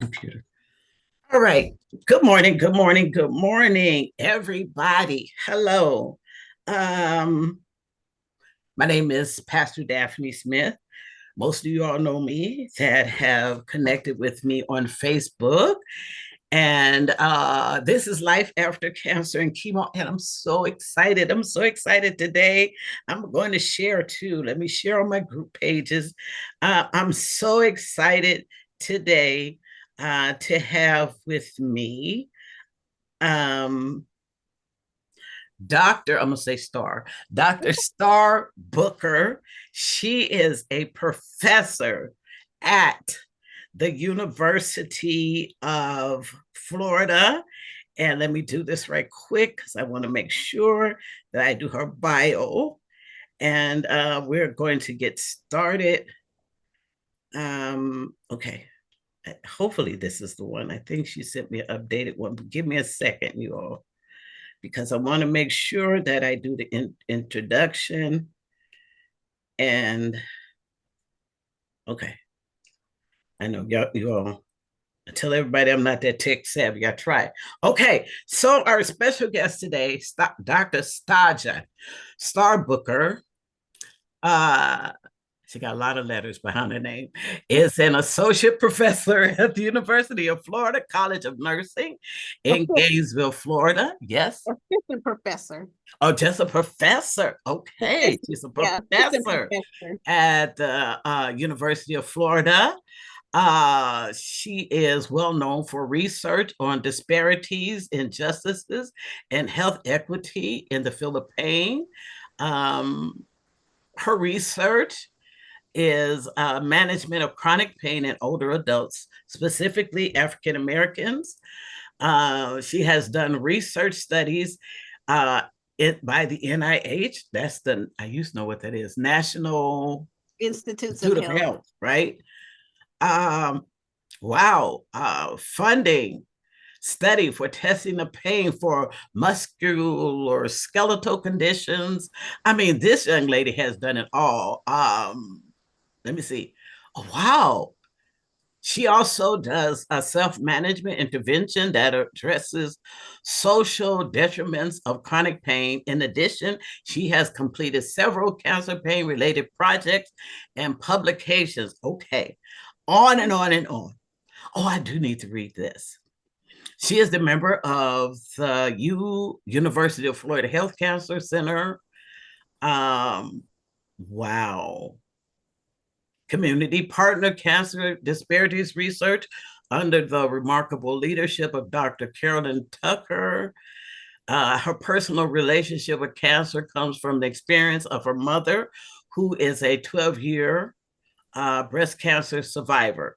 computer. All right. Good morning. Good morning. Good morning, everybody. Hello. Um, my name is Pastor Daffany Smith. Most of you all know me that have connected with me on Facebook. And this is Life After Cancer and Chemo. And I'm so excited. I'm so excited today. I'm going to share too. Let me share on my group pages. I'm so excited today to have with me um, I'm going to say Dr. Star Booker. She is a professor at the University of Florida. And let me do this right quick because I want to make sure that I do her bio. And we're going to get started. Okay. Hopefully, this is the one. I think she sent me an updated one, but give me a second, you all, because I want to make sure that I do the introduction. And okay, I know you all. I tell everybody I'm not that tech savvy. I try. Okay, so our special guest today, Dr. Staja Starbooker, uh, she got a lot of letters behind her name, is an associate professor at the University of Florida College of Nursing in Gainesville, Florida. Yes. Assistant professor. Oh, just a professor. Okay. She's a professor professor. at the University of Florida. She is well known for research on disparities, injustices, and health equity in the Philippines. Um, Her research is management of chronic pain in older adults, specifically African Americans. She has done research studies by the NIH. I used to know what that is, National Institutes of Institute of Health. Health, right? Um, wow. Funding study for testing the pain for muscular skeletal conditions. I mean, this young lady has done it all. Let me see. Oh, wow. She also does a self-management intervention that addresses social detriments of chronic pain. In addition, she has completed several cancer pain-related projects and publications. Okay, on and on and on. Oh, I do need to read this. She is the member of the University of Florida Health Cancer Center. Um, wow. Community Partner Cancer Disparities Research under the remarkable leadership of Dr. Carolyn Tucker. Her personal relationship with cancer comes from the experience of her mother, who is a 12-year breast cancer survivor.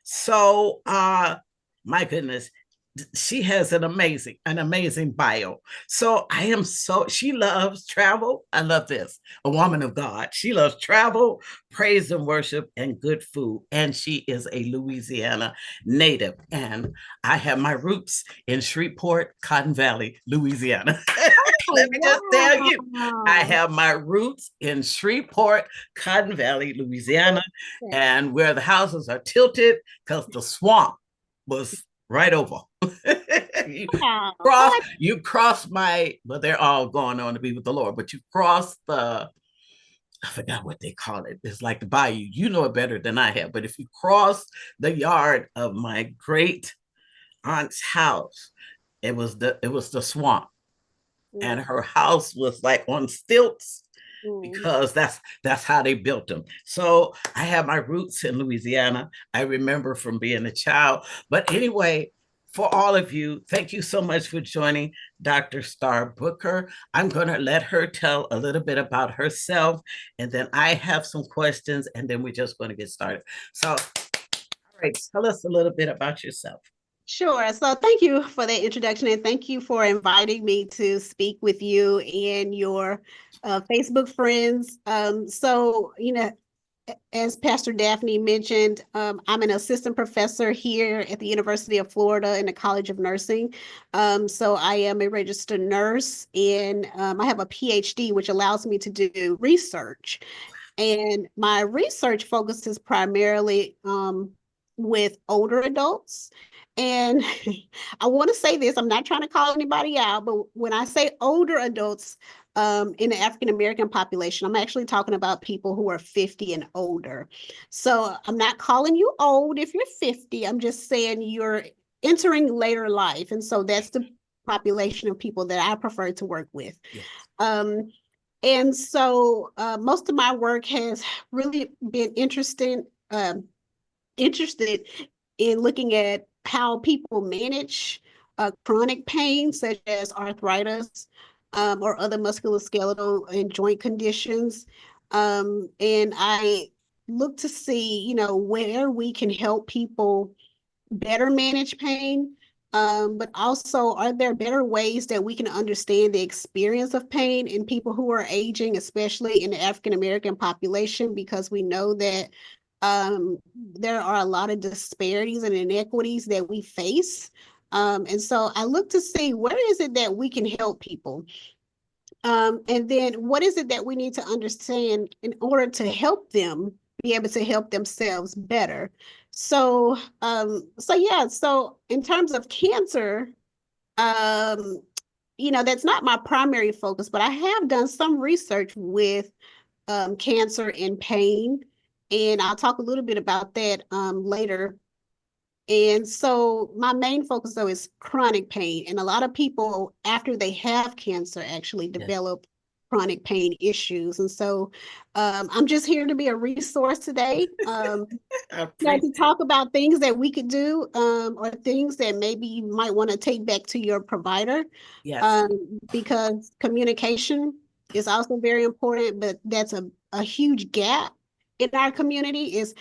So, my goodness, she has an amazing bio. So she loves travel. I love this. A woman of God. She loves travel, praise and worship, and good food. And she is a Louisiana native. And I have my roots in Shreveport, Cotton Valley, Louisiana. Let me just tell you, I have my roots in Shreveport, Cotton Valley, Louisiana, and where the houses are tilted because the swamp was right over. You cross well, they're all going on to be with the Lord, but you cross I forgot what they call it. It's like the bayou. You know it better than I have. But if you cross the yard of my great aunt's house, it was the swamp. And her house was like on stilts because that's how they built them. So I have my roots in Louisiana. I remember from being a child. But anyway, for all of you, thank you so much for joining Dr. Star Booker. I'm going to let her tell a little bit about herself, and then I have some questions, and then we're just going to get started. So, all right, tell us a little bit about yourself. Sure. So thank you for that introduction, and thank you for inviting me to speak with you and your Facebook friends. As Pastor Daffany mentioned, I'm an assistant professor here at the University of Florida in the College of Nursing. So I am a registered nurse, and I have a PhD, which allows me to do research. And my research focuses primarily with older adults. And I want to say this, I'm not trying to call anybody out, but when I say older adults in the African American population, I'm actually talking about people who are 50 and older. So I'm not calling you old if you're 50. I'm just saying you're entering later life. And so that's the population of people that I prefer to work with. Yes. Um, and so most of my work has really been interested in looking at how people manage chronic pain, such as arthritis or other musculoskeletal and joint conditions. And I look to see, where we can help people better manage pain. But also, are there better ways that we can understand the experience of pain in people who are aging, especially in the African American population? Because we know that there are a lot of disparities and inequities that we face. And so I look to see where is it that we can help people? And then what is it that we need to understand in order to help them be able to help themselves better? So in terms of cancer, that's not my primary focus, but I have done some research with cancer and pain, and I'll talk a little bit about that later. And so my main focus though is chronic pain. And a lot of people after they have cancer actually Yes. develop chronic pain issues. And so I'm just here to be a resource today. I To appreciate. talk about things that we could do or things that maybe you might want to take back to your provider Yes. because communication is also very important, but that's a huge gap in our community is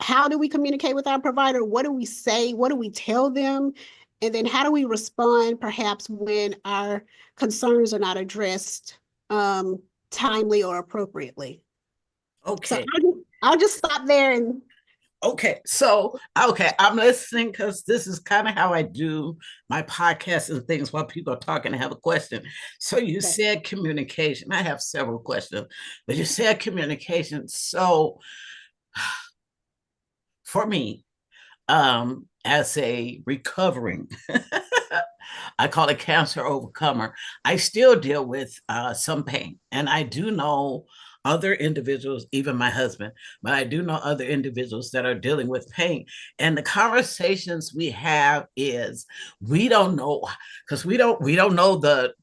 how do we communicate with our provider? What do we say? What do we tell them? And then how do we respond perhaps when our concerns are not addressed um, timely or appropriately? So Okay. I'll just stop there and Okay. So, okay, I'm listening because this is kind of how I do my podcast and things while people are talking. I have a question. So, you okay. said communication. I have several questions, but you said communication. So, for me, as a recovering I call it cancer overcomer. I still deal with some pain, and I do know other individuals, even my husband, but I do know other individuals that are dealing with pain. And the conversations we have is we don't know because we don't know the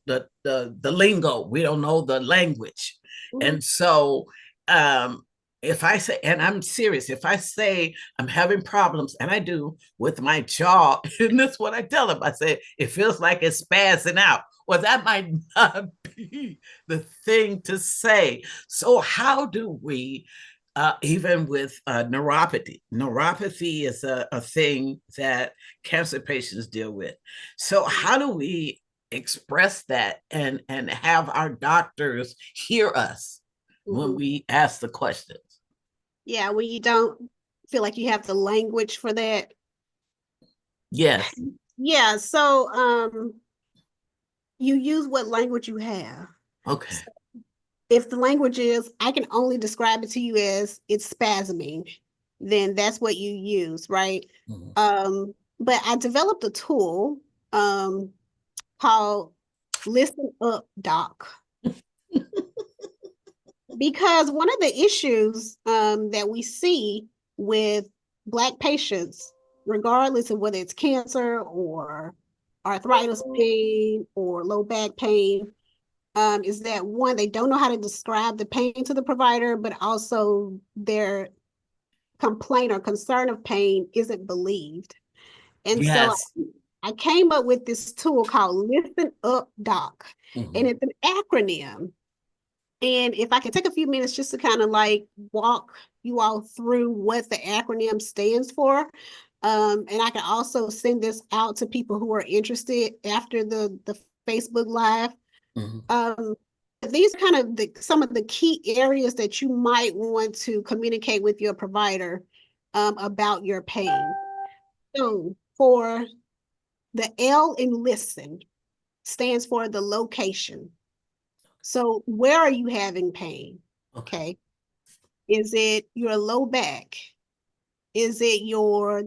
lingo, we don't know the language, Mhm. and so um, if I say, and I'm serious, if I say I'm having problems, and I do with my jaw, and that's what I tell them. I say, it feels like it's spazzing out. Well, that might not be the thing to say. So, how do we, even with neuropathy is a thing that cancer patients deal with. So, how do we express that and have our doctors hear us when Mhm. we ask the questions? Yeah, when you don't feel like you have the language for that. Yes. Yeah, so you use what language you have. Okay. So if the language is, I can only describe it to you as it's spasming, then that's what you use, right? Mhm. But I developed a tool um called Listen Up Doc. Because one of the issues that we see with Black patients, regardless of whether it's cancer or arthritis pain or low back pain, is that one, they don't know how to describe the pain to the provider, but also their complaint or concern of pain isn't believed. And so Yes. I came up with this tool called Listen Up Doc, and Mhm. it's an acronym. And if I could take a few minutes just to kind of like walk you all through what the acronym stands for. And I can also send this out to people who are interested after the Facebook Live. Mhm. Um, these are kind of some of the key areas that you might want to communicate with your provider about your pain. So for the L in listen stands for the location. So where are you having pain? Okay. Okay. Is it your low back? Is it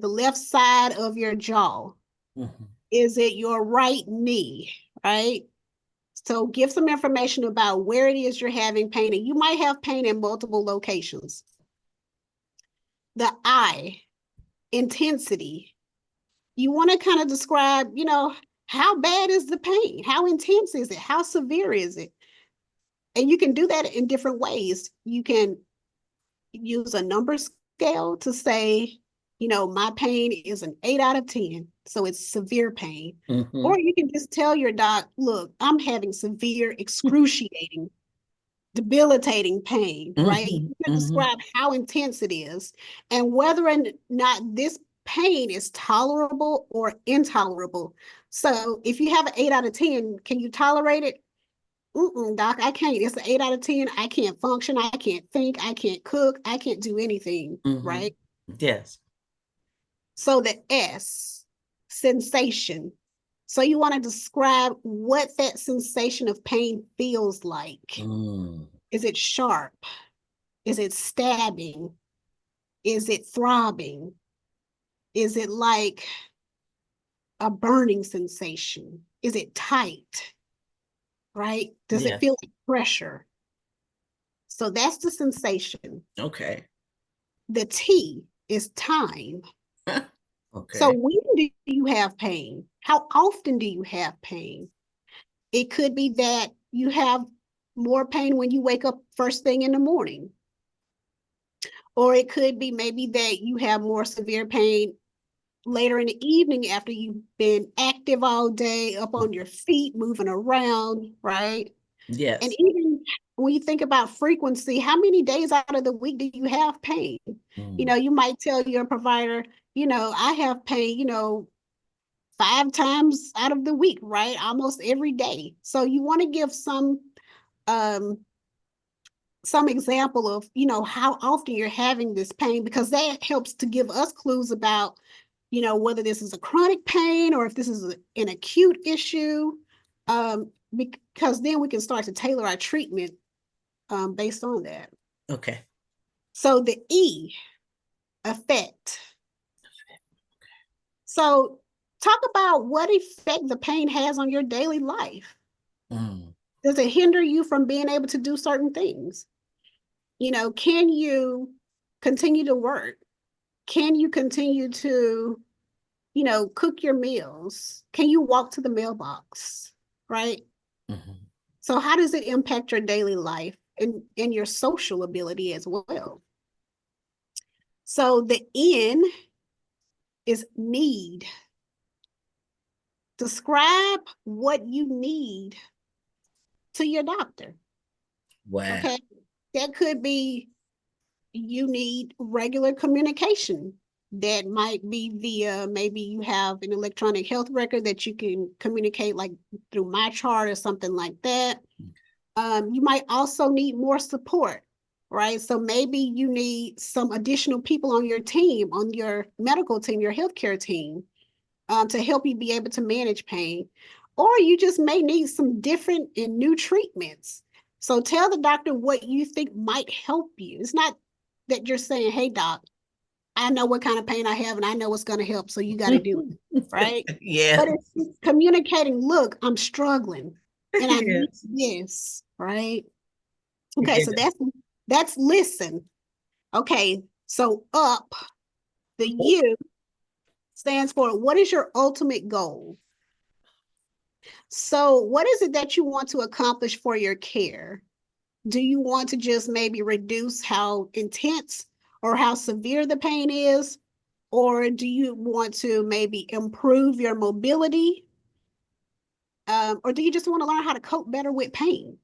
the left side of your jaw? Mhm. Is it your right knee, right? So give some information about where it is you're having pain, and you might have pain in multiple locations. The eye, intensity. You want to kind of describe, how bad is the pain? How intense is it? How severe is it? And you can do that in different ways. You can use a number scale to say, my pain is an 8 out of 10. So it's severe pain. Mhm. Or you can just tell your doc, look, I'm having severe, excruciating, debilitating pain, right? You Mhm. can Mhm. describe how intense it is and whether or not this pain is tolerable or intolerable. So if you have an 8 out of 10, can you tolerate it? Doc, I can't. It's an 8 out of 10. I can't function. I can't think. I can't cook. I can't do anything, Mhm. right? Yes. So the S, sensation. So you want to describe what that sensation of pain feels like. Mm. Is it sharp? Is it stabbing? Is it throbbing? Is it like a burning sensation? Is it tight? Right? Does it Yes. feel like pressure? So that's the sensation. Okay. The T is time. So Okay. when do you have pain? How often do you have pain? It could be that you have more pain when you wake up first thing in the morning. Or it could be maybe that you have more severe pain later in the evening after you've been active all day, up on your feet, moving around, right? And Yes. even when you think about frequency, how many days out of the week do you have pain? Mm. You might tell your provider, I have pain, 5 times out of the week, right? Almost every day. So you want to give um some example of, how often you're having this pain, because that helps to give us clues about, whether this is a chronic pain or if this is an acute issue. Because then we can start to tailor our treatment based on that. Okay. So the E, effect. So talk about what effect the pain has on your daily life. Mm. Does it hinder you from being able to do certain things? Can you continue to work? Can you continue to, cook your meals? Can you walk to the mailbox? Right? Mhm. So how does it impact your daily life and your social ability as well? So the N is need. Describe what you need to your doctor. Wow. Okay. That could be you need regular communication. That might be via maybe you have an electronic health record that you can communicate like through my chart or something like that. You might also need more support, right? So maybe you need some additional people on your team, on your medical team, your healthcare team, to help you be able to manage pain. Or you just may need some different and new treatments. So tell the doctor what you think might help you. It's not that you're saying, hey, doc, I know what kind of pain I have and I know what's going to help. So you got to do it. Right. But Yes. it's communicating, look, I'm struggling and I need Yes. this. Right. Okay. So Yes. that's listen. Okay. So up, the Oh. U stands for what is your ultimate goal? So, what is it that you want to accomplish for your care? Do you want to just maybe reduce how intense or how severe the pain is? Or do you want to maybe improve your mobility? Or do you just want to learn how to cope better with pain?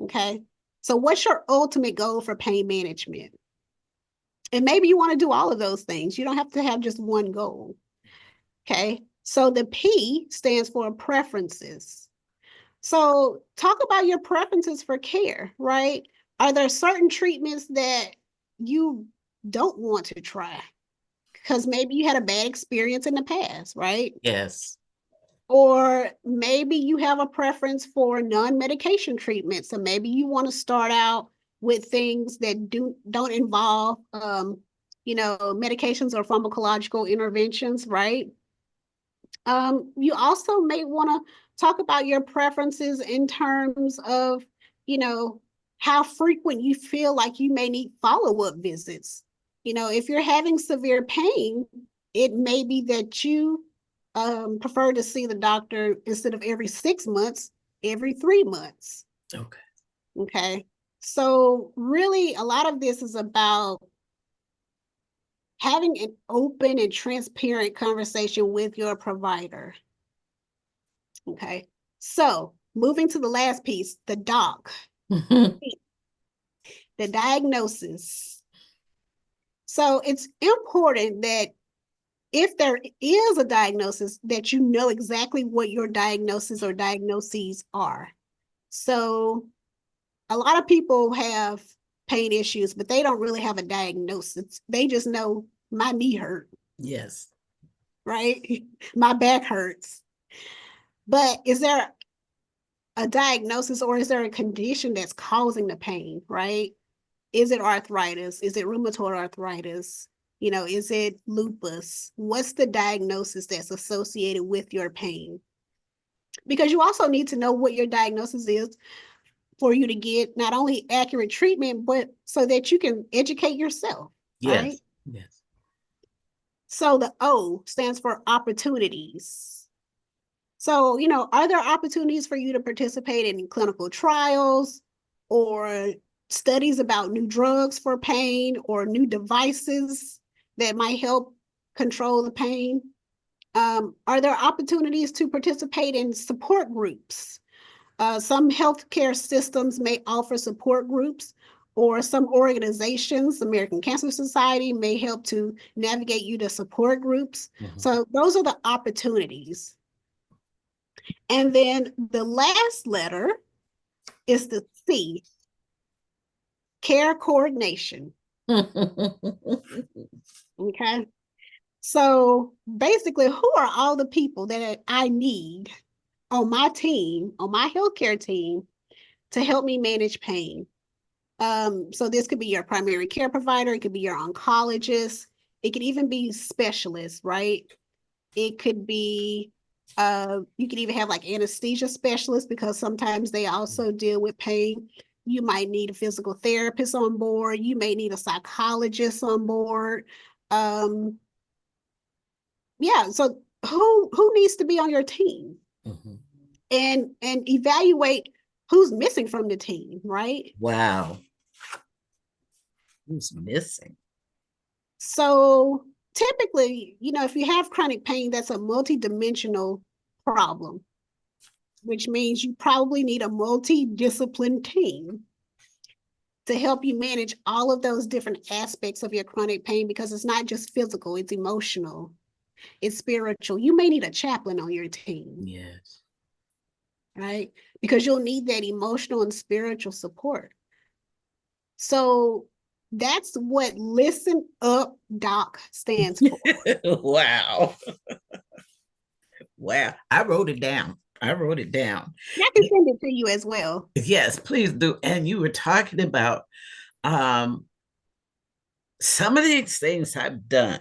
Okay. So, what's your ultimate goal for pain management? And maybe you want to do all of those things. You don't have to have just one goal. Okay. So, the P stands for preferences. So talk about your preferences for care, right? Are there certain treatments that you don't want to try? Because maybe you had a bad experience in the past, right? Yes. Or maybe you have a preference for non-medication treatment. So maybe you want to start out with things that don't involve medications or pharmacological interventions, right? You also may want to talk about your preferences in terms of, you know, how frequent you feel like you may need follow-up visits. If you're having severe pain, it may be that you prefer to see the doctor instead of every 6 months, every 3 months. Okay. Okay. So really, a lot of this is about having an open and transparent conversation with your provider. Okay. So moving to the last piece, the doc, the diagnosis. So it's important that if there is a diagnosis, that you know exactly what your diagnosis or diagnoses are. So a lot of people have pain issues, but they don't really have a diagnosis. They just know my knee hurt. Yes. Right? My back hurts. But is there a diagnosis or is there a condition that's causing the pain, right? Is it arthritis? Is it rheumatoid arthritis? Is it lupus? What's the diagnosis that's associated with your pain? Because you also need to know what your diagnosis is for you to get not only accurate treatment, but so that you can educate yourself, right? Yes. Yes. So the O stands for opportunities. So, are there opportunities for you to participate in clinical trials or studies about new drugs for pain or new devices that might help control the pain? Are there opportunities to participate in support groups? Some healthcare systems may offer support groups, or some organizations, American Cancer Society, may help to navigate you to support groups. Mm-hmm. So those are the opportunities. And then the last letter is the C, care coordination. Okay. So basically, who are all the people that I need on my team, on my healthcare team, to help me manage pain? So this could be your primary care provider, it could be your oncologist, it could even be specialists, right? It could be you could even have like anesthesia specialists because sometimes they also deal with pain. You might need a physical therapist on board, you may need a psychologist on board. Yeah, so who needs to be on your team? Mm-hmm. And evaluate who's missing from the team, right? Wow. Who's missing? So typically, if you have chronic pain, that's a multidimensional problem, which means you probably need a multidisciplined team to help you manage all of those different aspects of your chronic pain because it's not just physical, it's emotional, it's spiritual. You may need a chaplain on your team. Yes. Right? Because you'll need that emotional and spiritual support. So that's what Listen Up Doc stands for. Wow. Wow. I wrote it down. I wrote it down. I can send it to you as well. Yes, please do. And you were talking about um, some of these things I've done.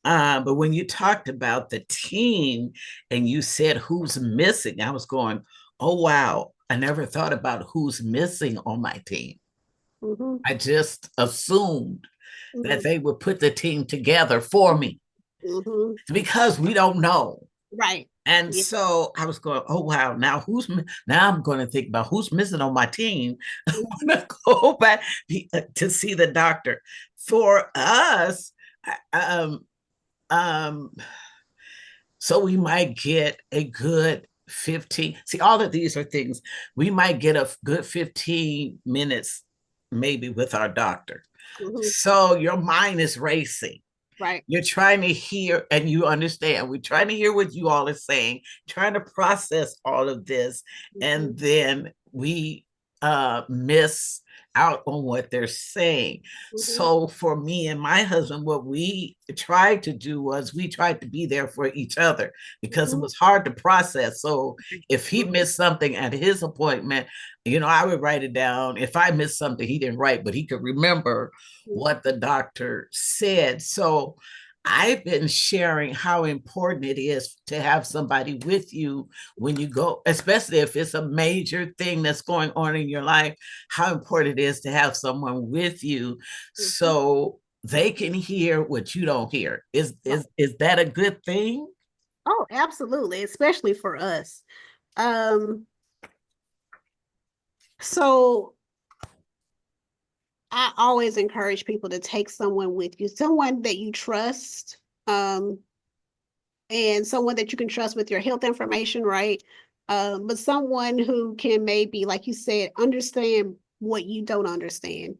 But when you talked about the team and you said who's missing, I was going, oh, wow. I never thought about who's missing on my team. Mm-hmm. I just assumed that Mm-hmm. they would put the team together for me Mm-hmm. because we don't know. Right. And Yeah. so I was going, oh wow, now I'm going to think about who's missing on my team. I'm going to go back to see the doctor. For us, um, um, so we might get a good 15. See, all of these are things we might get a good 15 minutes, maybe with our doctor. Mm-hmm. So your mind is racing. Right. You're trying to hear and you understand. We're trying to hear what you all are saying, trying to process all of this. Mm-hmm. And then we miss out on what they're saying. Mhm. So for me and my husband, what we tried to do was we tried to be there for each other because it Mhm. was hard to process. So if he Mhm. missed something at his appointment, I would write it down. If I missed something, he didn't write, but he could remember what the doctor said. So I've been sharing how important it is to have somebody with you when you go, especially if it's a major thing that's going on in your life, how important it is to have someone with you Mhm. so they can hear what you don't hear. Is Right. is is that a good thing? Oh, absolutely, especially for us. Um, so I always encourage people to take someone with you, someone that you trust, um, and someone that you can trust with your health information, right? But someone who can maybe, like you said, understand what you don't understand.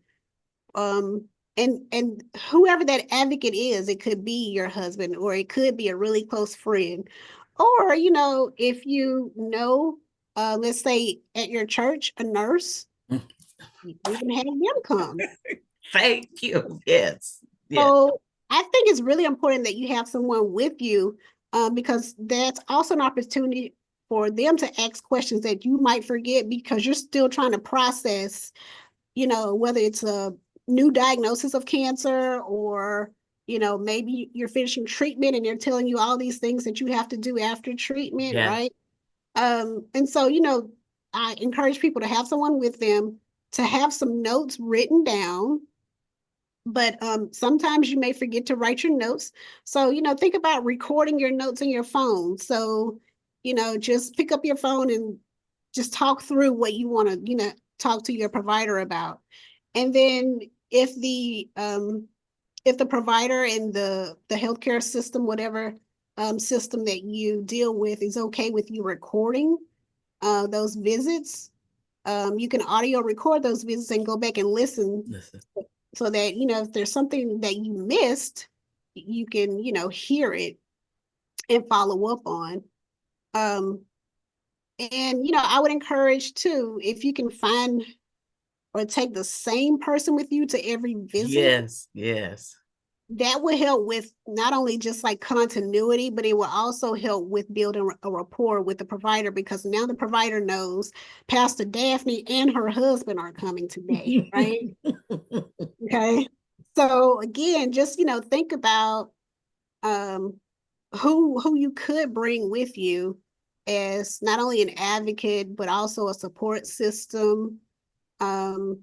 Um, and whoever that advocate is, it could be your husband or it could be a really close friend. Or, if let's say at your church, a nurse, you can even have them come. Thank you. Yes. Yes. So I think it's really important that you have someone with you, because that's also an opportunity for them to ask questions that you might forget because you're still trying to process, whether it's a new diagnosis of cancer or, maybe you're finishing treatment and they're telling you all these things that you have to do after treatment, Yes. right? And so, I encourage people to have someone with them, to have some notes written down, but sometimes you may forget to write your notes. So, think about recording your notes in your phone. So, just pick up your phone and just talk through what you want to, talk to your provider about. And then if the provider and the healthcare system, whatever system that you deal with is okay with you recording those visits, you can audio record those visits and go back and listen Listen. so that, if there's something that you missed, you can, hear it and follow up on. Um, and, I would encourage too, if you can find or take the same person with you to every visit, Yes. Yes. that will help with not only just like continuity, but it will also help with building a rapport with the provider because now the provider knows Pastor Daphne and her husband are coming today, right? Okay. So again, just think about um who you could bring with you as not only an advocate but also a support system, um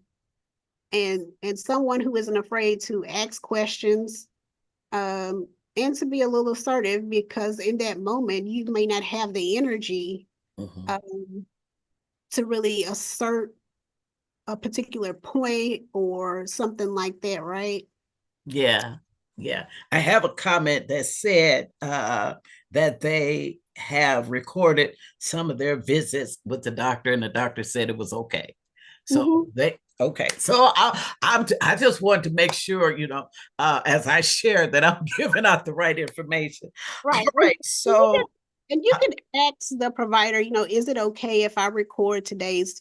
and someone who isn't afraid to ask questions, um and to be a little assertive because in that moment you may not have the energy Mhm. um to really assert a particular point or something like that, right? Yeah, yeah. I have a comment that said that they have recorded some of their visits with the doctor, and the doctor said it was okay. So Mm-hmm. they okay. So I just want to make sure, as I share, that I'm giving out the right information. All Right. right. You can, So and you uh, can ask the provider, is it okay if I record today's,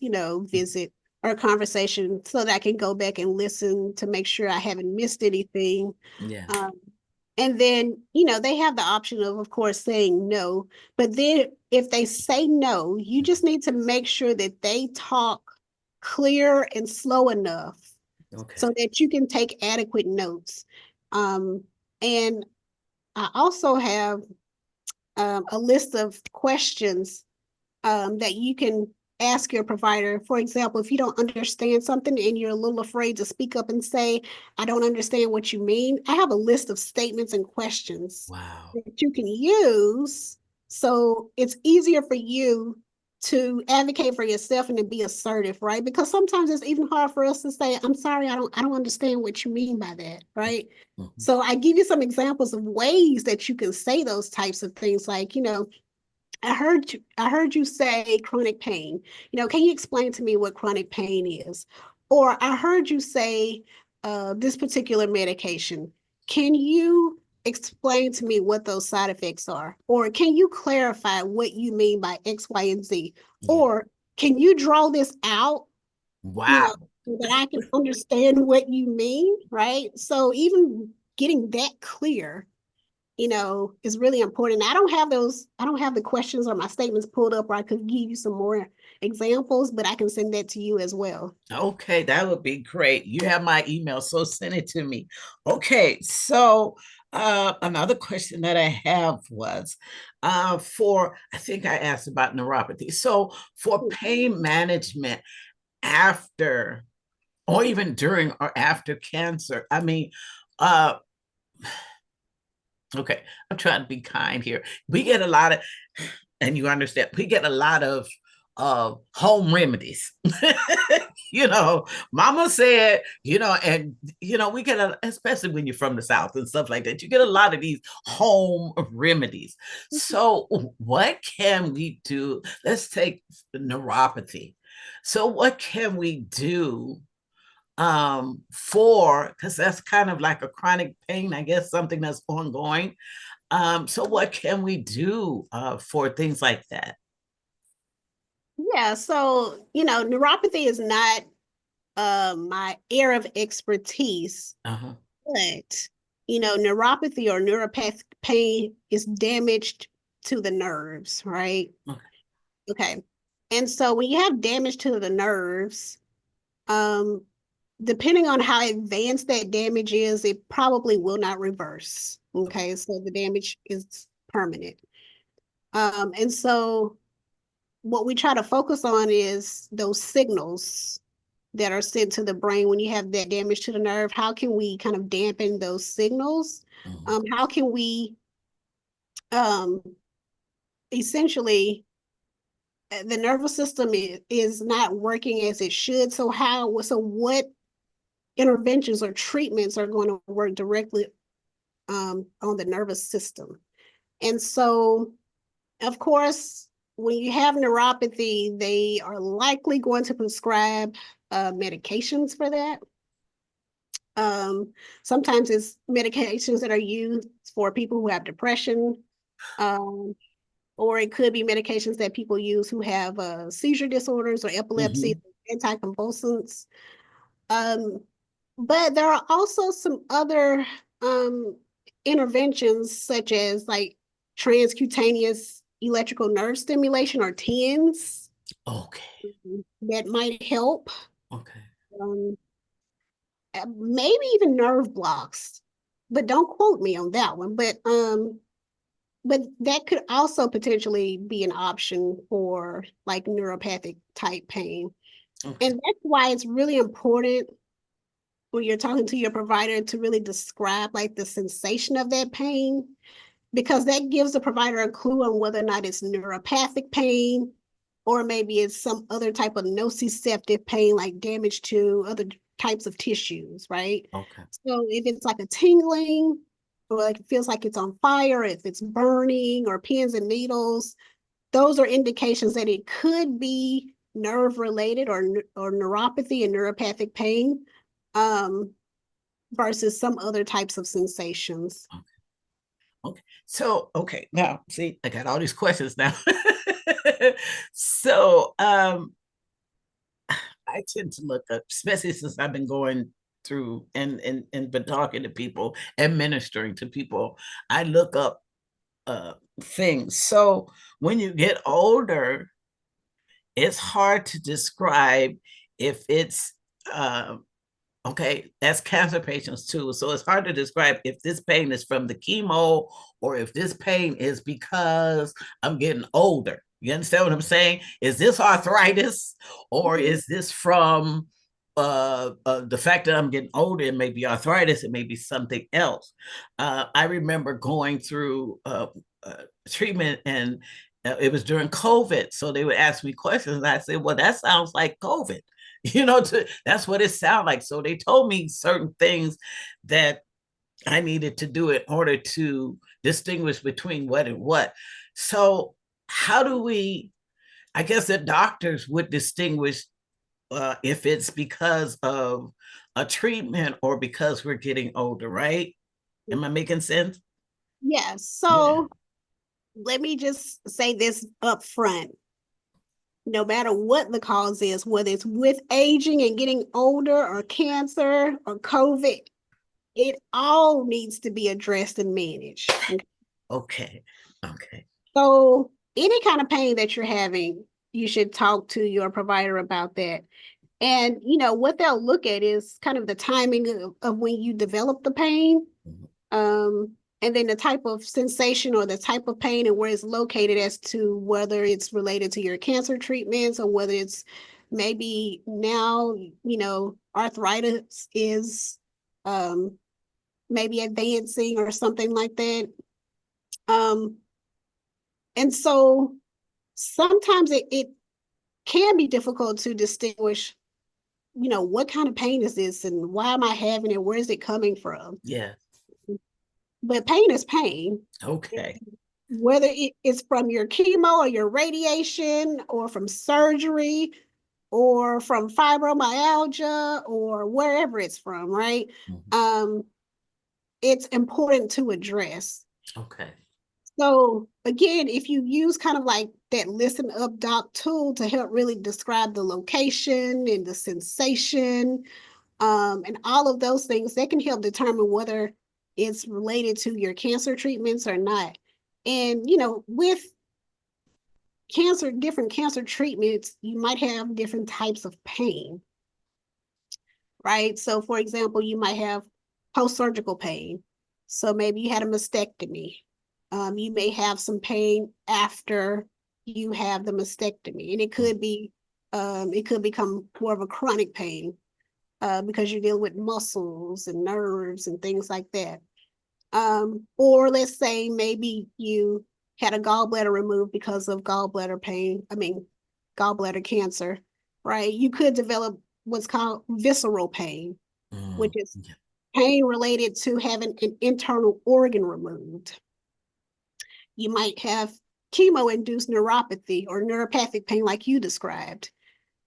visit or conversation so that I can go back and listen to make sure I haven't missed anything. yeah. Um, and then, they have the option of course, saying no. But then if they say no, you just need to make sure that they talk clear and slow enough Okay. so that you can take adequate notes. And I also have a list of questions that you can ask your provider. For example, if you don't understand something and you're a little afraid to speak up and say, I don't understand what you mean, I have a list of statements and questions Wow. that you can use so it's easier for you to advocate for yourself and to be assertive, right? Because sometimes it's even hard for us to say, I'm sorry, I don't understand what you mean by that, right? Mhm. So I give you some examples of ways that you can say those types of things like, I heard you say chronic pain. Can you explain to me what chronic pain is? Or I heard you say this particular medication. Can you explain to me what those side effects are? Or can you clarify what you mean by X, Y, and Z? Yeah. Or can you draw this out? You know, Wow. so that I can understand what you mean, right? So even getting that clear, is really important. I don't have the questions or my statements pulled up where I could give you some more examples, but I can send that to you as well. Okay, that would be great. You have my email, so send it to me. Okay, so another question that I have was I think I asked about neuropathy. So for pain management after or even during or after cancer, I mean, uh, okay, I'm trying to be kind here. We get a lot of, and you understand, we get a lot of home remedies. Mama said, and we get especially when you're from the South and stuff like that, you get a lot of these home remedies. So what can we do? Let's take neuropathy. So what can we do for, because that's kind of like a chronic pain, I guess, something that's ongoing. So what can we do for things like that? Yeah, so neuropathy is not my area of expertise, Uh-huh. but neuropathy or neuropathic pain is damaged to the nerves, right? Okay. Okay. And so when you have damage to the nerves, um, depending on how advanced that damage is, it probably will not reverse. Okay, so the damage is permanent. And so what we try to focus on is those signals that are sent to the brain when you have that damage to the nerve. How can we kind of dampen those signals? Mhm. How can we um, essentially the nervous system is not working as it should. So what interventions or treatments are going to work directly on the nervous system? And so, of course, when you have neuropathy, they are likely going to prescribe medications for that. Um, Sometimes it's medications that are used for people who have depression, um, or it could be medications that people use who have seizure disorders or epilepsy, Mhm. anticonvulsants. Um, but there are also some other um, interventions, such as like transcutaneous electrical nerve stimulation or TENS, Okay. that might help. Okay. Um, Maybe even nerve blocks, but don't quote me on that one. But that could also potentially be an option for like neuropathic type pain. Okay. And that's why it's really important when you're talking to your provider to really describe like the sensation of that pain, because that gives the provider a clue on whether or not it's neuropathic pain or maybe it's some other type of nociceptive pain, like damage to other types of tissues, right? Okay. So if it's like a tingling, or like it feels like it's on fire, if it's burning or pins and needles, those are indications that it could be nerve related or neuropathy and neuropathic pain, um, versus some other types of sensations. Okay. So, okay. Now, see, I got all these questions now. So, I tend to look up, especially since I've been going through and been talking to people, administering to people. I look up things. So when you get older, it's hard to describe if it's okay, that's cancer patients too. So it's hard to describe if this pain is from the chemo or if this pain is because I'm getting older. You understand what I'm saying? Is this arthritis or is this from the fact that I'm getting older? It may be arthritis, it may be something else. I remember going through treatment and it was during COVID. So they would ask me questions. And I said, well, that sounds like COVID. That's what it sounded like. So they told me certain things that I needed to do in order to distinguish between what and what. So how do we, I guess the doctors would distinguish if it's because of a treatment or because we're getting older, right? Am I making sense? Yes. Yeah. So let me just say this up front. no matter what the cause is, whether it's with aging and getting older or cancer or COVID, it all needs to be addressed and managed. Okay. Okay. So any kind of pain that you're having, you should talk to your provider about that. And what they'll look at is kind of the timing of when you develop the pain, Mhm. and then the type of sensation or the type of pain and where it's located as to whether it's related to your cancer treatments or whether it's maybe now, arthritis is um, maybe advancing or something like that. Um, and so sometimes it can be difficult to distinguish, what kind of pain is this and why am I having it? Where is it coming from? Yeah. But pain is pain. Okay. Whether it's from your chemo or your radiation or from surgery or from fibromyalgia or wherever it's from, right? Mhm. Um, it's important to address. Okay. So again, if you use kind of like that listen up doc tool to help really describe the location and the sensation, and all of those things, that can help determine whether it's related to your cancer treatments or not. And with different cancer treatments, you might have different types of pain, right? So, for example, you might have post-surgical pain. So maybe you had a mastectomy. You may have some pain after you have the mastectomy, and it could become more of a chronic pain because you're dealing with muscles and nerves and things like that. Or let's say maybe you had a gallbladder removed because of gallbladder pain, gallbladder cancer, right? You could develop what's called visceral pain, which is Yeah. pain related to having an internal organ removed. You might have chemo-induced neuropathy or neuropathic pain like you described.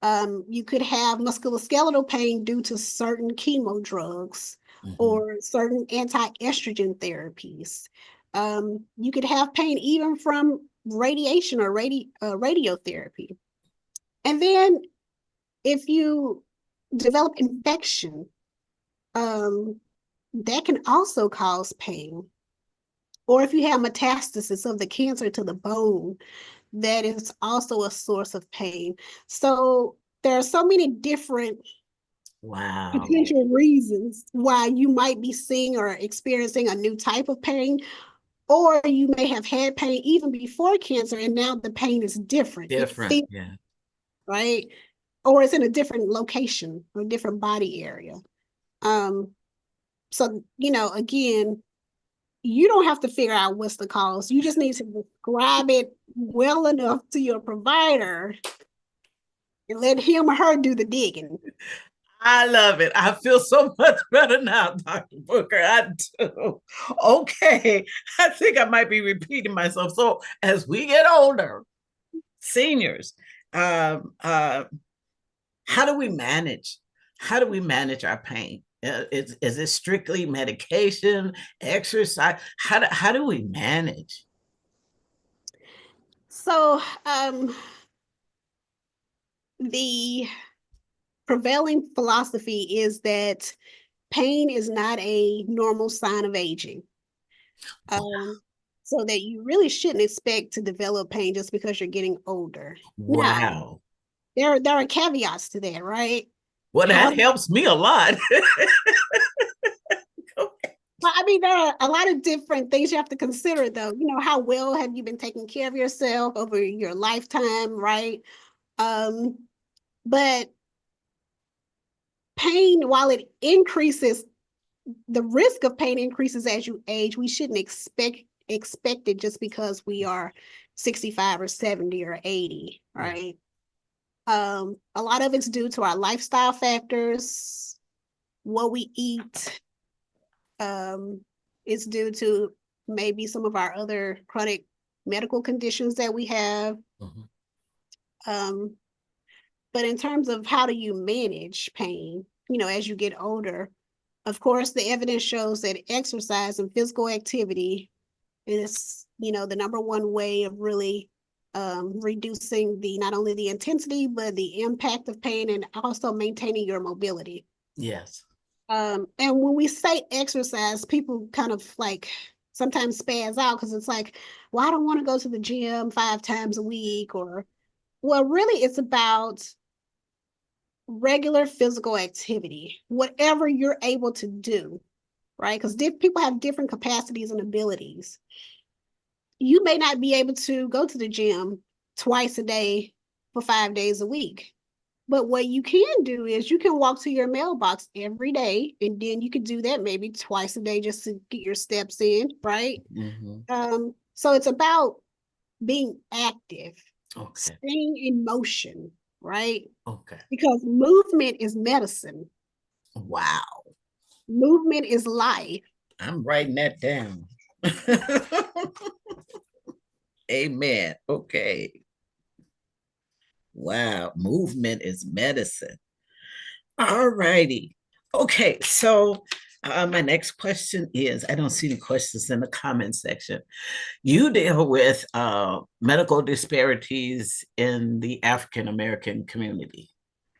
You could have musculoskeletal pain due to certain chemo drugs Mhm. or certain anti-estrogen therapies. You could have pain even from radiation or radiotherapy. And then if you develop infection, um, that can also cause pain. Or if you have metastasis of the cancer to the bone, that is also a source of pain. So there are so many different Wow. potential reasons why you might be seeing or experiencing a new type of pain, or you may have had pain even before cancer, and now the pain is different. It Different. feels Yeah. right, or it's in a different location or different body area. Um, so again, you don't have to figure out what's the cause. You just need to describe it well enough to your provider and let him or her do the digging. I love it. I feel so much better now, Dr. Booker. I do. Okay. I think I might be repeating myself. So as we get older, seniors, um, uh, how do we manage? How do we manage our pain? Is it strictly medication, exercise? How do we manage? So, the prevailing philosophy is that pain is not a normal sign of aging. Um, so that you really shouldn't expect to develop pain just because you're getting older. Now, Wow. there are caveats to that, right? Well, How that helps me a lot. Well, I mean, there are a lot of different things you have to consider, though. How well have you been taking care of yourself over your lifetime, right? Um, but pain, while it increases, the risk of pain increases as you age. We shouldn't expect it just because we are 65 or 70 or 80, Yeah. right? A lot of it's due to our lifestyle factors, what we eat. It's due to maybe some of our other chronic medical conditions that we have. Mhm. Um, but in terms of how do you manage pain, as you get older, of course, the evidence shows that exercise and physical activity is, the number one way of really reducing the not only the intensity but the impact of pain, and also maintaining your mobility. Yes. And when we say exercise, people kind of like sometimes spaz out because it's like, well, I don't want to go to the gym 5 times a week, or well, really, it's about regular physical activity, whatever you're able to do, right? Because people have different capacities and abilities. You may not be able to go to the gym twice a day for 5 days a week. But what you can do is you can walk to your mailbox every day, and then you could do that maybe twice a day just to get your steps in, right? Mm-hmm. So it's about being active, Okay. staying in motion, right? Okay. Because movement is medicine. Wow. Movement is life. I'm writing that down. Amen. Okay. Wow. Movement is medicine. All righty. Okay. So, my next question is, I don't see any questions in the comment section. You deal with medical disparities in the African American community.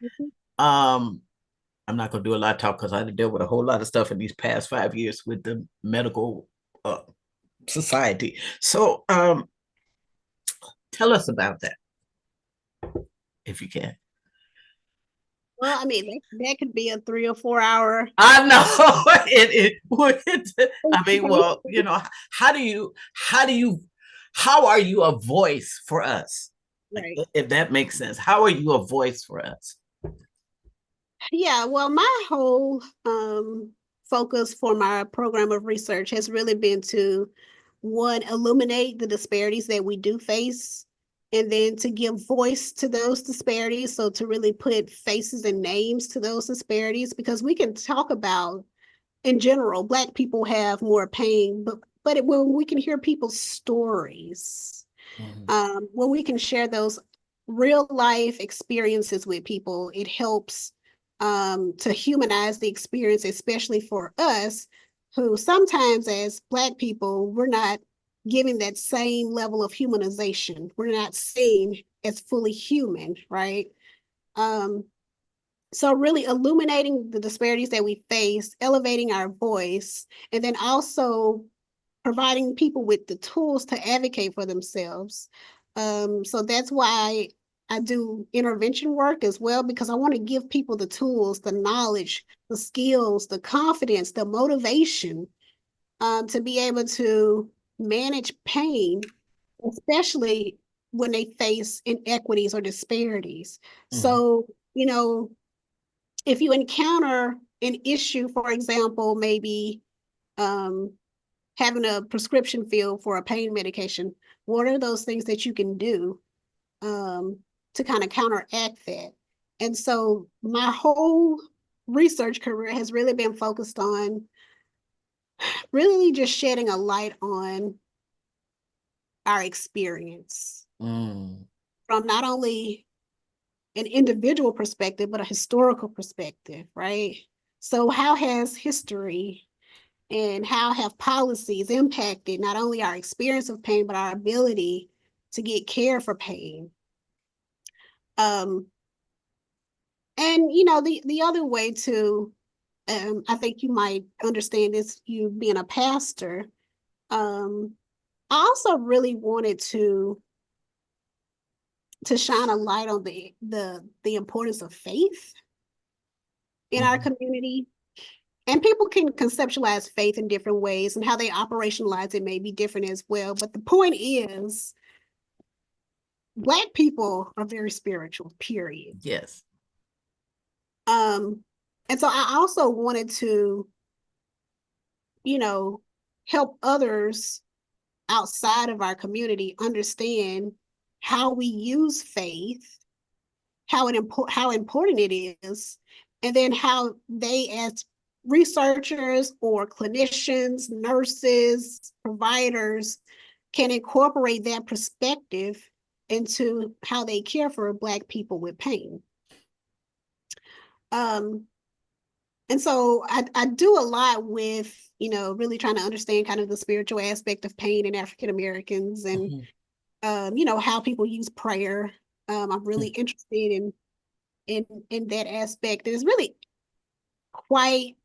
Mhm. Um, I'm not going to do a lot of talk because I had to deal with a whole lot of stuff in these past 5 years with the medical uh, society. So, tell us about that if you can. Well, I mean, that could be a 3 or 4 hour. I know I mean, well, how do you, how are you a voice for us? Like, Right. if that makes sense, how are you a voice for us? Yeah, well, my whole focus for my program of research has really been to, one, illuminate the disparities that we do face, and then to give voice to those disparities. So to really put faces and names to those disparities, because we can talk about, in general, Black people have more pain, but when we can hear people's stories, Mhm. when we can share those real life experiences with people, it helps to humanize the experience, especially for us who sometimes, as Black people, we're not giving that same level of humanization. We're not seen as fully human, right? Um, so really illuminating the disparities that we face, elevating our voice, and then also providing people with the tools to advocate for themselves. So that's why I do intervention work as well, because I want to give people the tools, the knowledge, the skills, the confidence, the motivation, to be able to manage pain, especially when they face inequities or disparities. Mhm. So, you know, if you encounter an issue, for example, maybe um, having a prescription filled for a pain medication, what are those things that you can do um, to kind of counteract that? And so my whole research career has really been focused on really just shedding a light on our experience Mm. from not only an individual perspective, but a historical perspective, right? So, how has history and how have policies impacted not only our experience of pain, but our ability to get care for pain? Um, and the other way to, I think you might understand this, you being a pastor. Um, I also really wanted to shine a light on the importance of faith in our Mhm. community. And people can conceptualize faith in different ways, and how they operationalize it may be different as well. But the point is, Black people are very spiritual, period. Yes. Um, and so I also wanted to, you know, help others outside of our community understand how we use faith, how important it is, and then how they, as researchers or clinicians, nurses, providers, can incorporate that perspective into how they care for Black people with pain. Um, and so I do a lot with, really trying to understand kind of the spiritual aspect of pain in African Americans, and Mhm. how people use prayer. I'm really Mm. interested in that aspect. It's really quite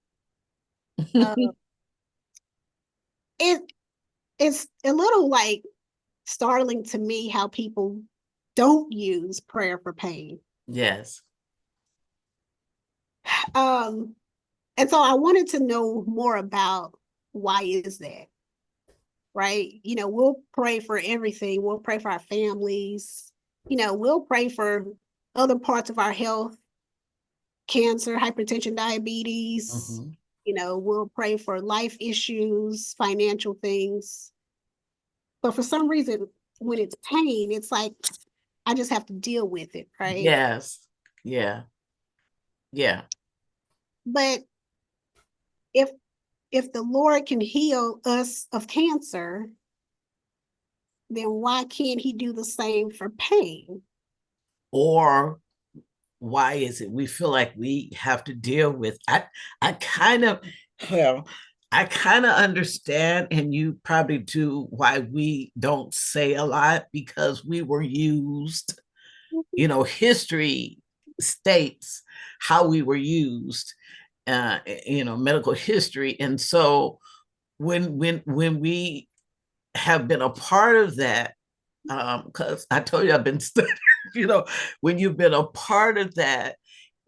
uh it it's a little like startling to me how people don't use prayer for pain. Yes. Um, and so I wanted to know more about why is that, right? We'll pray for everything. We'll pray for our families. We'll pray for other parts of our health, cancer, hypertension, diabetes. Mhm. We'll pray for life issues, financial things. But for some reason, when it's pain, it's like I just have to deal with it, right? Yes. Yeah. Yeah. But if if the Lord can heal us of cancer, then why can't he do the same for pain? Or why is it we feel like we have to deal with I kind of well, I kind of understand, and you probably do, why we don't say a lot, because we were used. History states how we were used, medical history. And so when we have been a part of that, because I told you I've been studying, when you've been a part of that,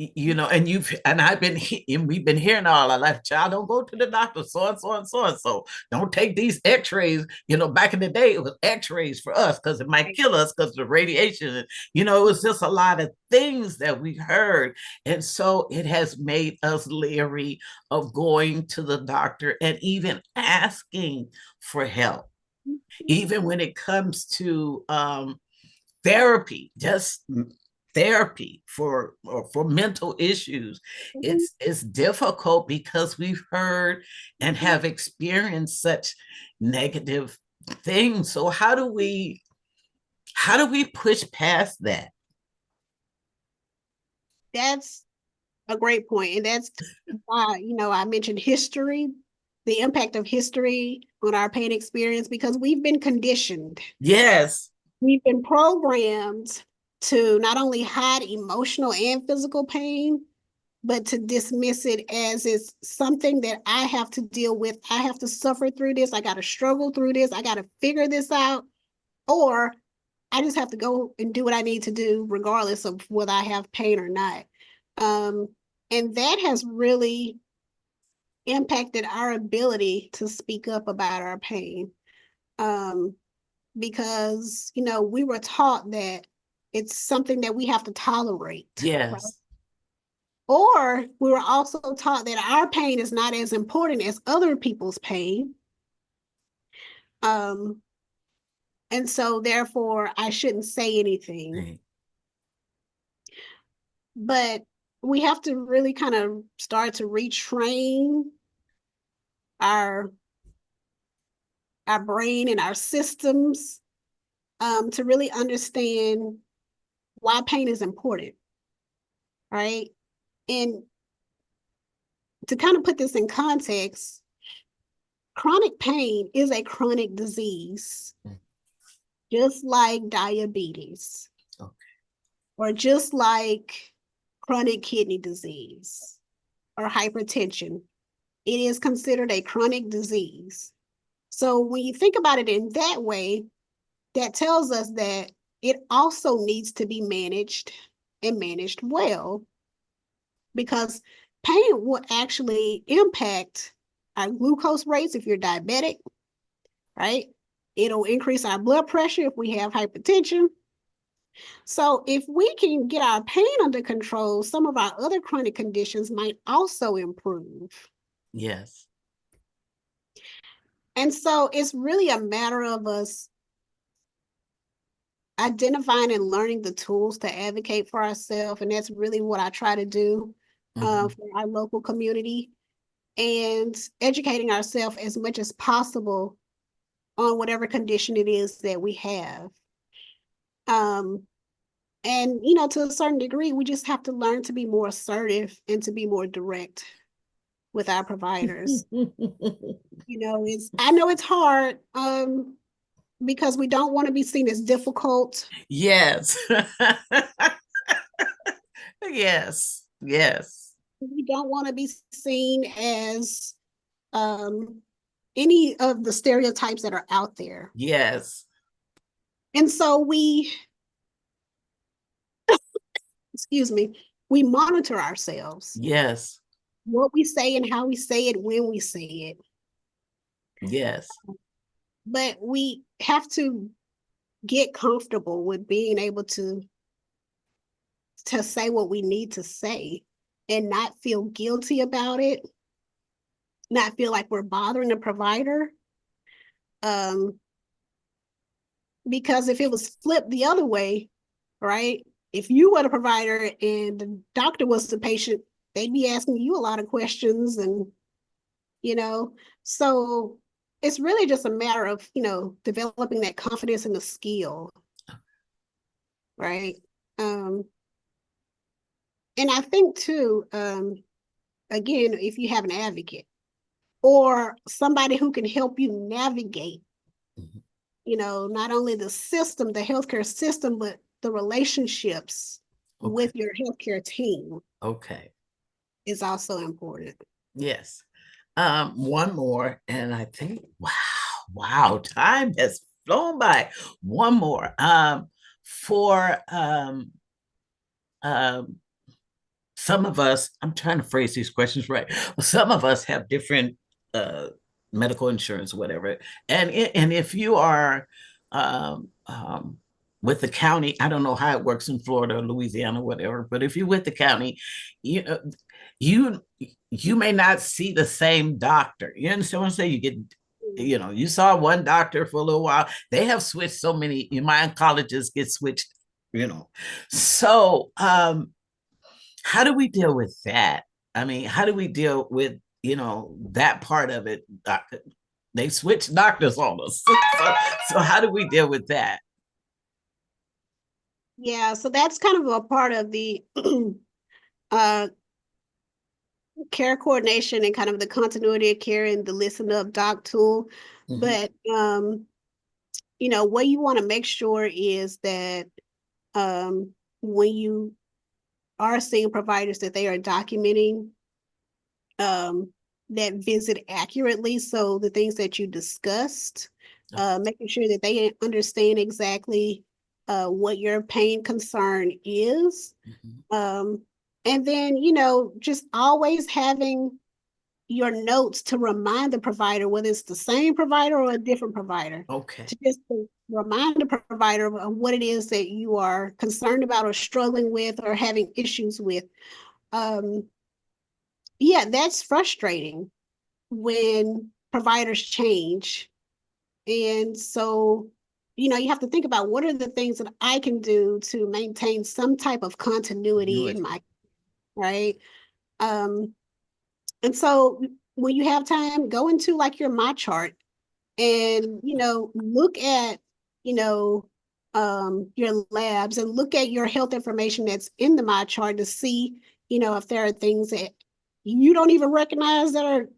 and I've been and we've been hearing all our life, child, don't go to the doctor, so and so and so and so. Don't take these x-rays. Back in the day, it was x-rays for us because it might kill us because of the radiation. It was just a lot of things that we heard. And so it has made us leery of going to the doctor and even asking for help, even when it comes to therapy, just therapy for mental issues. It's difficult because we've heard and have experienced such negative things. So how do we push past that? That's a great point. And that's why, I mentioned history, the impact of history on our pain experience, because we've been conditioned. Yes. We've been programmed to not only hide emotional and physical pain, but to dismiss it as it's something that I have to deal with. I have to suffer through this. I got to struggle through this. I got to figure this out. Or I just have to go and do what I need to do, regardless of whether I have pain or not. Um, and that has really impacted our ability to speak up about our pain. Um, because, we were taught that it's something that we have to tolerate, right? Yes. Or we were also taught that our pain is not as important as other people's pain. Um, and so therefore I shouldn't say anything. Right. But we have to really kind of start to retrain our our brain and our systems, to really understand why pain is important, right? And to kind of put this in context, chronic pain is a chronic disease, Mm. just like diabetes, Okay. or just like chronic kidney disease or hypertension. It is considered a chronic disease. So when you think about it in that way, that tells us that it also needs to be managed and managed well, because pain will actually impact our glucose rates if you're diabetic, right? It'll increase our blood pressure if we have hypertension. So if we can get our pain under control, some of our other chronic conditions might also improve. Yes. And so it's really a matter of us identifying and learning the tools to advocate for ourselves. And that's really what I try to do, Mm-hmm. for our local community, and educating ourselves as much as possible on whatever condition it is that we have. Um, and, to a certain degree, we just have to learn to be more assertive and to be more direct with our providers. I know it's hard. because we don't want to be seen as difficult. Yes. Yes. Yes. We don't want to be seen as um, any of the stereotypes that are out there. Yes. And so excuse me, we monitor ourselves, Yes. what we say and how we say it, when we say it. Yes. But we have to get comfortable with being able to say what we need to say and not feel guilty about it, not feel like we're bothering the provider. Um, because if it was flipped the other way, right? If you were the provider and the doctor was the patient, they'd be asking you a lot of questions and, you know, so it's really just a matter of, developing that confidence and the skill, right? Um, and I think too, again, if you have an advocate or somebody who can help you navigate, Mhm. not only the system, the healthcare system, but the relationships Okay. with your healthcare team Okay. is also important. Yes. One more, and I think, wow, wow, time has flown by. One more. For um, some of us, I'm trying to phrase these questions right. Some of us have different uh, medical insurance, whatever. And if you are um, um, with the county, I don't know how it works in Florida or Louisiana, whatever, but if you're with the county, you know, you you may not see the same doctor. You understand what I'm saying? You saw one doctor for a little while. They have switched so many. My oncologists get switched. You know, so how do we deal with that? I mean, how do we deal with, that part of it? They switch doctors on us. So how do we deal with that? Yeah, so that's kind of a part of the uh, care coordination and kind of the continuity of care and the listen up doc tool. Mhm. But what you want to make sure is that when you are seeing providers that they are documenting um, that visit accurately. So the things that you discussed, making sure that they understand exactly what your pain concern is. Mhm. Um, and then, just always having your notes to remind the provider, whether it's the same provider or a different provider, Okay. to just to remind the provider of what it is that you are concerned about or struggling with or having issues with. Um, yeah, that's frustrating when providers change. And so, you have to think about what are the things that I can do to maintain some type of continuity in Annuity. my, right? Um, and so when you have time, go into like your my chart and, look at, you know, your labs and look at your health information that's in the my chart to see, if there are things that you don't even recognize that are,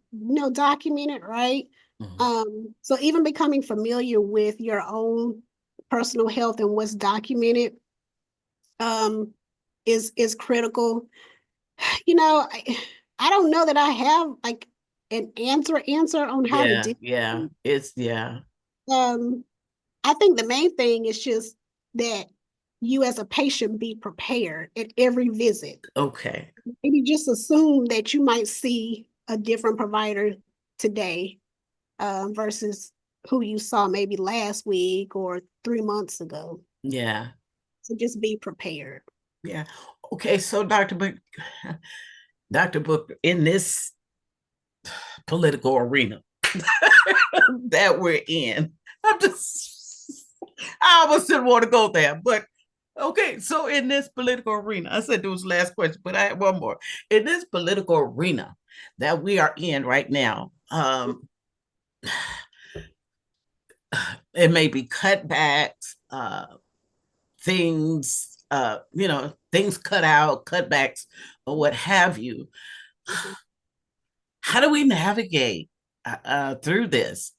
documented, right? Mhm. So even becoming familiar with your own personal health and what's documented um is critical. I don't know that I have like an answer on how to Yeah, do yeah. it. Yeah. Um, I think the main thing is just that you as a patient be prepared at every visit. Okay. Maybe just assume that you might see a different provider today versus who you saw maybe last week or 3 months ago. Yeah. So just be prepared. Yeah. Okay, so Dr. Book, in this political arena that we're in, I'm just I almost didn't want to go there, but okay, so in this political arena, I said there was the last question, but I have one more. In this political arena that we are in right now, it may be cutbacks, things cut out, cutbacks, or what have you. Mhm. How do we navigate through this?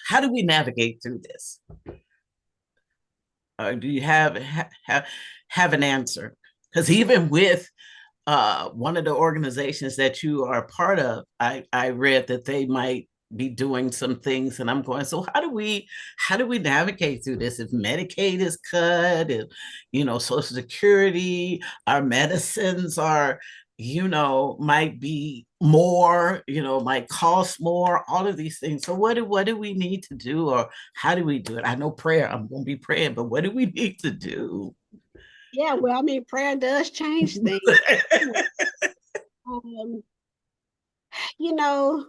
how do we navigate through this? Do you have an answer? Because even with one of the organizations that you are a part of, I read that they might be doing some things, and I'm going, so how do we navigate through this? If Medicaid is cut, if Social Security, our medicines are, might be more, might cost more, all of these things. So what do we need to do, or how do we do it? I know prayer, I'm going to be praying, but what do we need to do? Yeah, well, I mean, prayer does change things. Um, you know,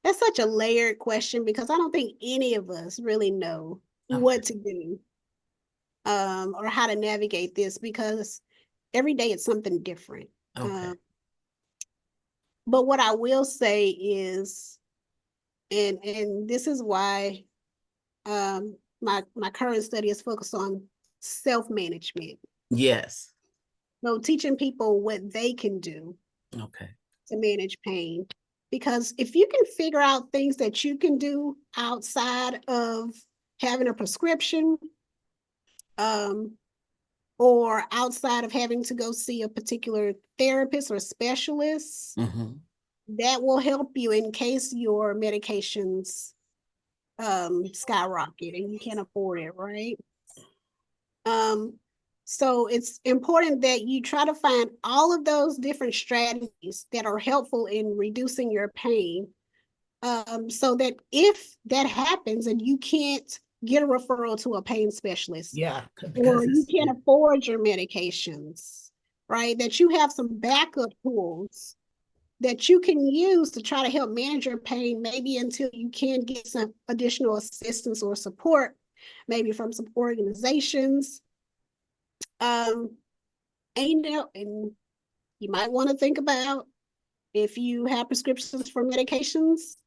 that's such a layered question because I don't think any of us really know Okay. what to do, or how to navigate this because every day it's something different. Okay. But what I will say is, and this is why my current study is focused on self-management. Yes. So teaching people what they can do Okay. to manage pain. Because if you can figure out things that you can do outside of having a prescription, um, or outside of having to go see a particular therapist or specialist, Mm-hmm. that will help you in case your medications skyrocket and you can't afford it, right? Um, so it's important that you try to find all of those different strategies that are helpful in reducing your pain. So that if that happens and you can't get a referral to a pain specialist Yeah, or because you it's can't afford your medications, right? That you have some backup tools that you can use to try to help manage your pain, maybe until you can get some additional assistance or support, maybe from some organizations. Um, and you might want to think about if you have prescriptions for medications,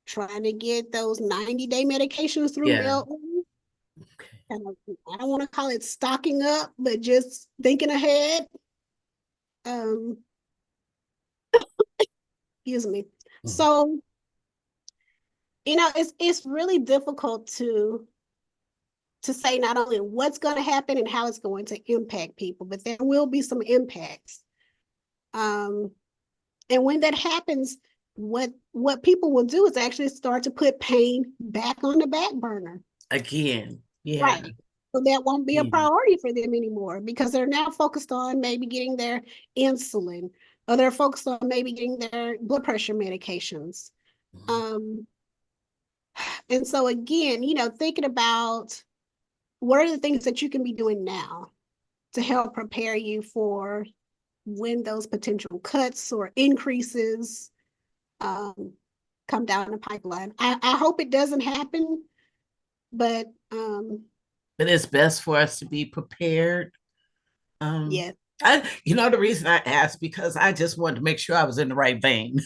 trying to get those 90-day medications through yeah. LO. Okay. Kind of, I don't want to call it stocking up, but just thinking ahead. Um, excuse me. Mhm. So, it's really difficult to say not only what's going to happen and how it's going to impact people, but there will be some impacts. Um, and when that happens, what people will do is actually start to put pain back on the back burner. Again, yeah. Right. So that won't be a Yeah. priority for them anymore because they're now focused on maybe getting their insulin, or they're focused on maybe getting their blood pressure medications. Mhm. Um, and so again, thinking about what are the things that you can be doing now to help prepare you for when those potential cuts or increases um, come down the pipeline. I hope it doesn't happen, but But it's best for us to be prepared. Um, yeah, the reason I asked because I just wanted to make sure I was in the right vein.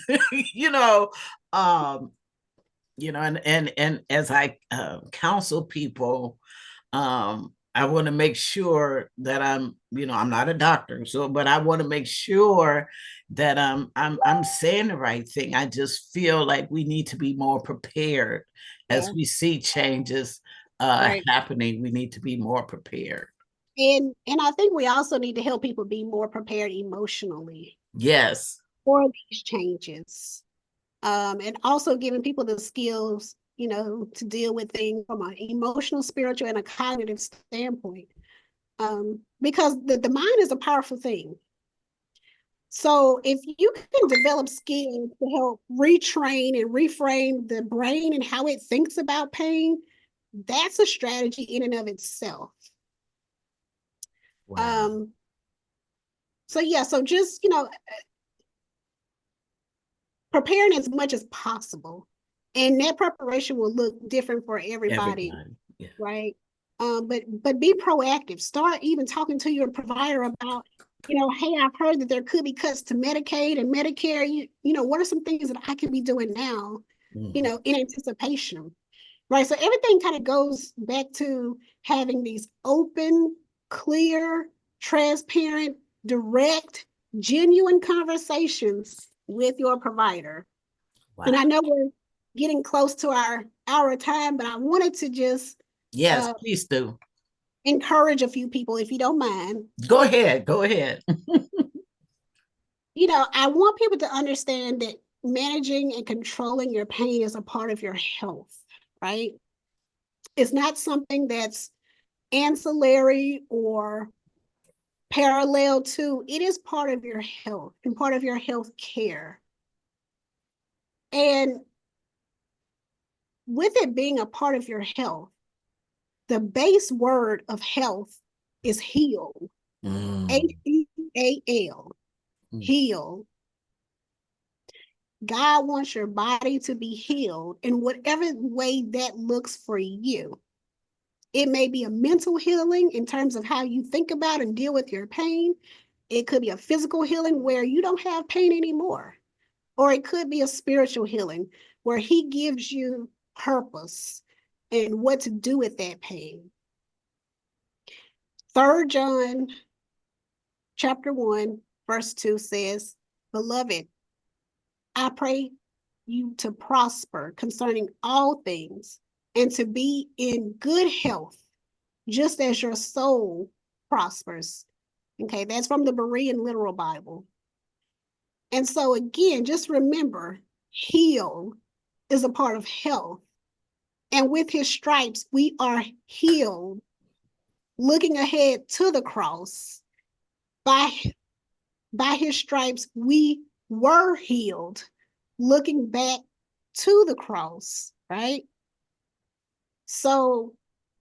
you know, um, and as I counsel people, I want to make sure that I'm not a doctor, so but I want to make sure that I'm saying the right thing. I just feel like we need to be more prepared yeah, as we see changes right. happening. We need to be more prepared. And I think we also need to help people be more prepared emotionally Yes. for these changes. And also giving people the skills, to deal with things from an emotional, spiritual, and a cognitive standpoint. Because the mind is a powerful thing. So if you can develop skills to help retrain and reframe the brain and how it thinks about pain, that's a strategy in and of itself. Wow. Um, so yeah, so just preparing as much as possible. And that preparation will look different for everybody, Everybody. Yeah. right? But be proactive. Start even talking to your provider about, hey, I've heard that there could be cuts to Medicaid and Medicare. What are some things that I can be doing now, Mhm. in anticipation, right? So everything kind of goes back to having these open, clear, transparent, direct, genuine conversations with your provider. And Wow. I know we're getting close to our our time, but I wanted to just Yes, uh, please do. encourage a few people, if you don't mind. Go ahead. Go ahead. I want people to understand that managing and controlling your pain is a part of your health, right? It's not something that's ancillary or parallel to, it is part of your health and part of your health care. And with it being a part of your health, the base word of health is heal. Mm. Heal. Mm. Heal. God wants your body to be healed in whatever way that looks for you. It may be a mental healing in terms of how you think about and deal with your pain. It could be a physical healing where you don't have pain anymore. Or it could be a spiritual healing where he gives you purpose and what to do with that pain. 3 John chapter 1, verse 2 says, Beloved, I pray you to prosper concerning all things and to be in good health, just as your soul prospers. Okay, that's from the Berean Literal Bible. And so, again, just remember heal is a part of health. And with his stripes, we are healed. Looking ahead to the cross, by, by his stripes, we were healed. Looking back to the cross, right? So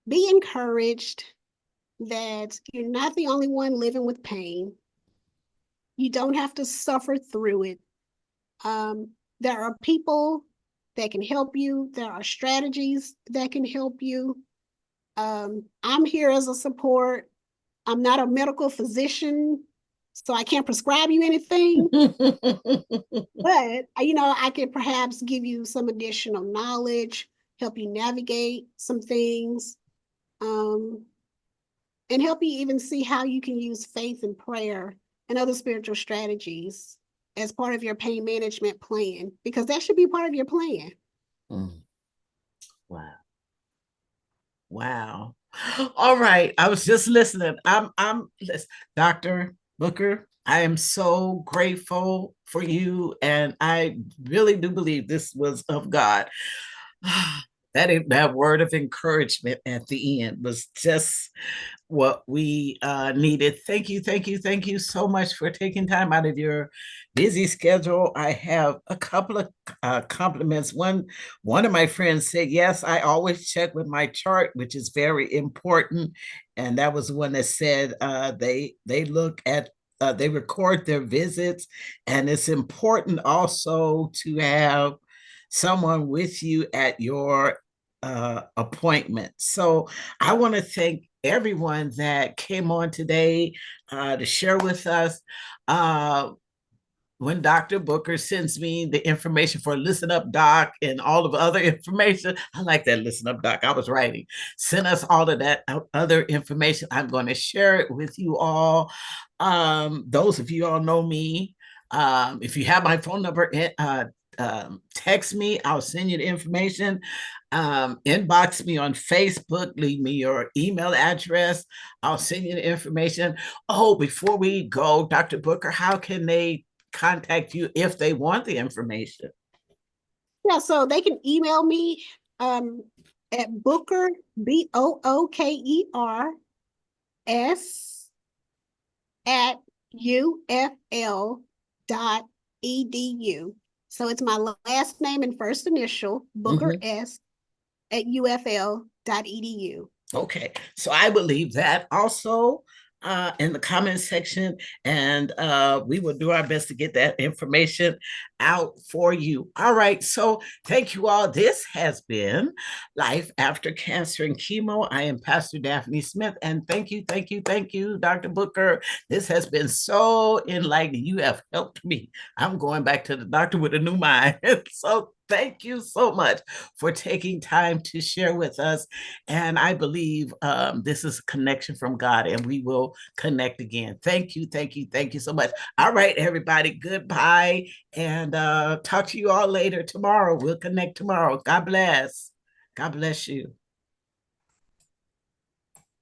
be encouraged that you're not the only one living with pain. You don't have to suffer through it. There are people that can help you. There are strategies that can help you. I'm here as a support. I'm not a medical physician, so I can't prescribe you anything. But I can perhaps give you some additional knowledge, help you navigate some things, um, and help you even see how you can use faith and prayer and other spiritual strategies as part of your pain management plan, because that should be part of your plan. Mm. Wow. Wow. All right. I was just listening. Dr. Booker. I am so grateful for you. And I really do believe this was of God. That word of encouragement at the end was just what we needed. Thank you so much for taking time out of your busy schedule. I have a couple of compliments. One of my friends said, "Yes, I always check with my chart, which is very important." And that was the one that said they look at they record their visits, and it's important also to have someone with you at your appointment. So I want to thank everyone that came on today to share with us. When Dr. Booker sends me the information for Listen Up Doc and all of the other information, I like that Listen Up Doc. I was writing. Send us all of that other information. I'm going to share it with you all. Those of you all know me. If you have my phone number, text me. I'll send you the information. Inbox me on Facebook. Leave me your email address. I'll send you the information. Oh, before we go, Dr. Booker, how can they contact you if they want the information? Yeah, so they can email me um, at Booker, BOOKER, at UFL.edu. So it's my last name and first initial, Booker Mm-hmm. S at UFL.edu. Okay, so I will leave that also in the comment section, and we will do our best to get that information out for you. All right, so thank you all. This has been Life After Cancer and Chemo. I am Pastor Daffany Smith, and thank you, Dr. Booker. This has been so enlightening. You have helped me. I'm going back to the doctor with a new mind. So thank you so much for taking time to share with us. And I believe this is a connection from God, and we will connect again. Thank you so much. All right, everybody, goodbye, and talk to you all later tomorrow. We'll connect tomorrow. God bless. God bless you.